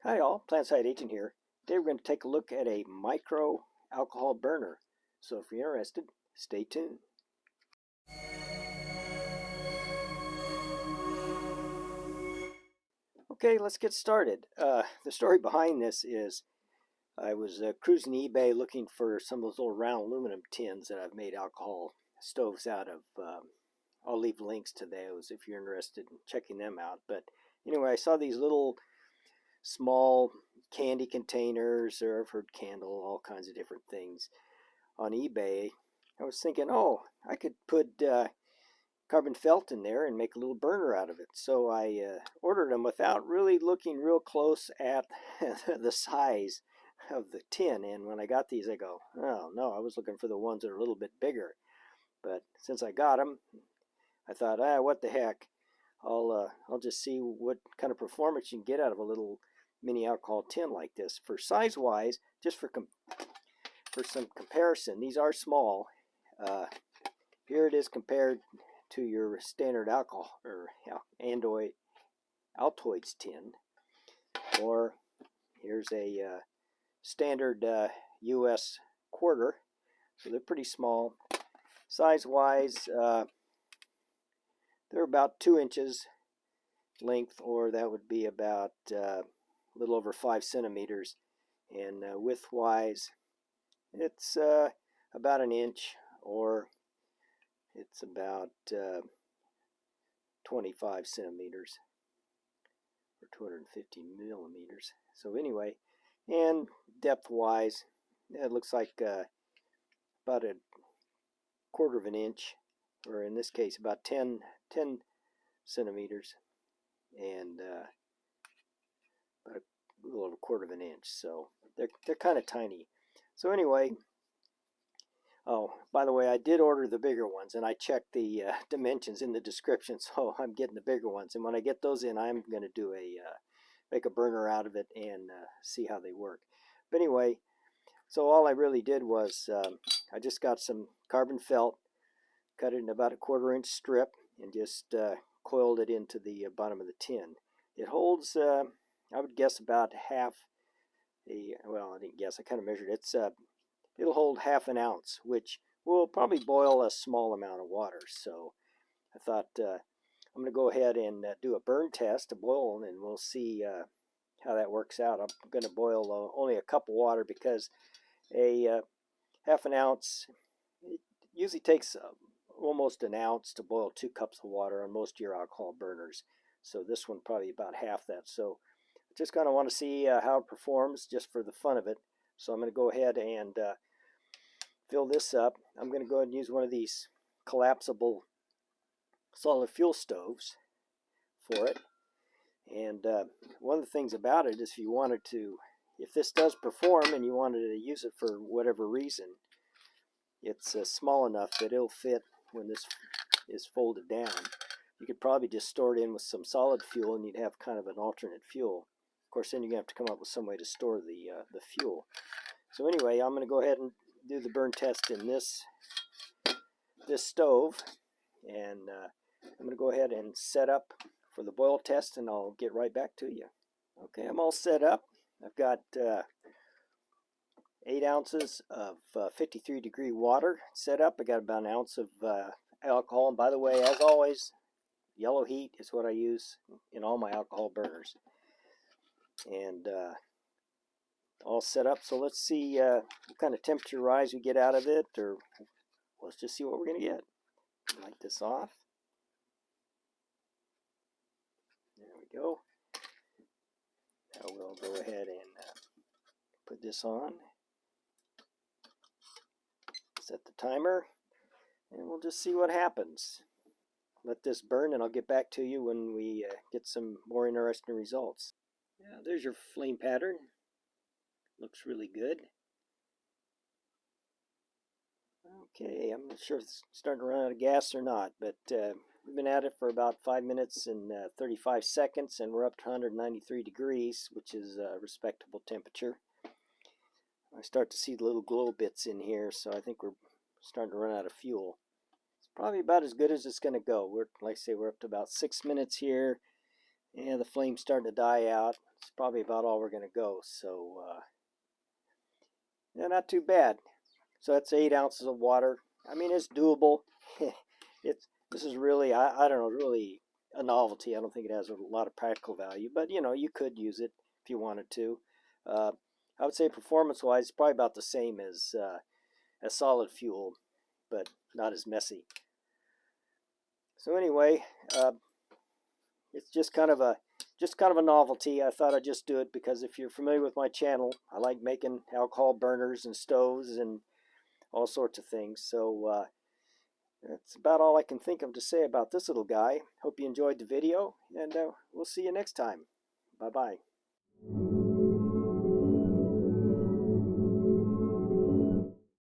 Hi all, Plant-Side Agent here. Today we're going to take a look at a micro alcohol burner. So if you're interested, stay tuned. Okay, let's get started. The story behind this is I was cruising eBay looking for some of those little round aluminum tins that I've made alcohol stoves out of. I'll leave links to those if you're interested in checking them out. But anyway, I saw these little small candy containers, or I've heard candle, all kinds of different things on eBay. I was thinking, oh, I could put carbon felt in there and make a little burner out of it. So I ordered them without really looking real close at the size of the tin. And when I got these, I go, oh no, I was looking for the ones that are a little bit bigger. But since I got them, I thought, what the heck? I'll just see what kind of performance you can get out of a little mini alcohol tin like this. For size wise, just for some comparison, these are small. Here it is compared to your standard alcohol or Altoids tin, or here's a standard US quarter. So they're pretty small. Size wise, they're about 2 inches length, or that would be about a little over 5 centimeters, and width wise it's about an inch, or it's about 25 centimeters or 250 millimeters. So anyway, and depth wise it looks like about a quarter of an inch, or in this case about 10 centimeters, and about a little over a quarter of an inch. So they're kind of tiny. So anyway, oh, by the way, I did order the bigger ones, and I checked the dimensions in the description, so I'm getting the bigger ones. And when I get those in, I'm going to do make a burner out of it and see how they work. But anyway, so all I really did was I just got some carbon felt, cut it in about a 1/4 inch strip, and just coiled it into the bottom of the tin. It holds, I would guess, about half a, well, I didn't guess, I kind of measured it. It'll hold half an ounce, which will probably boil a small amount of water. So I thought I'm going to go ahead and do a burn test, a boil, and we'll see how that works out. I'm going to boil only a cup of water, because a half an ounce, it usually takes almost an ounce to boil 2 cups of water on most of your alcohol burners. So this one probably about half that. So I just kind of want to see how it performs, just for the fun of it. So I'm going to go ahead and fill this up. I'm going to go ahead and use one of these collapsible solid fuel stoves for it. And one of the things about it is, if this does perform and you wanted to use it for whatever reason, it's small enough that it'll fit when this is folded down. You could probably just store it in with some solid fuel, and you'd have kind of an alternate fuel. Of course, then you're going to have to come up with some way to store the fuel. So anyway, I'm going to go ahead and do the burn test in this stove, and I'm going to go ahead and set up for the boil test, and I'll get right back to you. Okay, I'm all set up. I've got 8 ounces of 53-degree water set up. I got about an ounce of alcohol, and by the way, as always, yellow heat is what I use in all my alcohol burners. And all set up. So let's see what kind of temperature rise we get out of it, or let's just see what we're going to get. Light this off. There we go. Now we'll go ahead and put this on. Set the timer, and we'll just see what happens. Let this burn, and I'll get back to you when we get some more interesting results. Yeah, there's your flame pattern. Looks really good. Okay, I'm not sure if it's starting to run out of gas or not, but we've been at it for about 5 minutes and 35 seconds, and we're up to 193 degrees, which is a respectable temperature. I start to see the little glow bits in here, so I think we're starting to run out of fuel. It's probably about as good as it's going to go. Like I say, we're up to about 6 minutes here, and the flame's starting to die out. it's probably about all we're going to go. So yeah, not too bad. So that's 8 ounces of water. I mean, it's doable. This is really, I don't know, really a novelty. I don't think it has a lot of practical value, but you know, you could use it if you wanted to. I would say performance-wise, it's probably about the same as solid fuel, but not as messy. So anyway, it's just kind of a novelty. I thought I'd just do it because if you're familiar with my channel, I like making alcohol burners and stoves and all sorts of things. So that's about all I can think of to say about this little guy. Hope you enjoyed the video, and we'll see you next time. Bye-bye.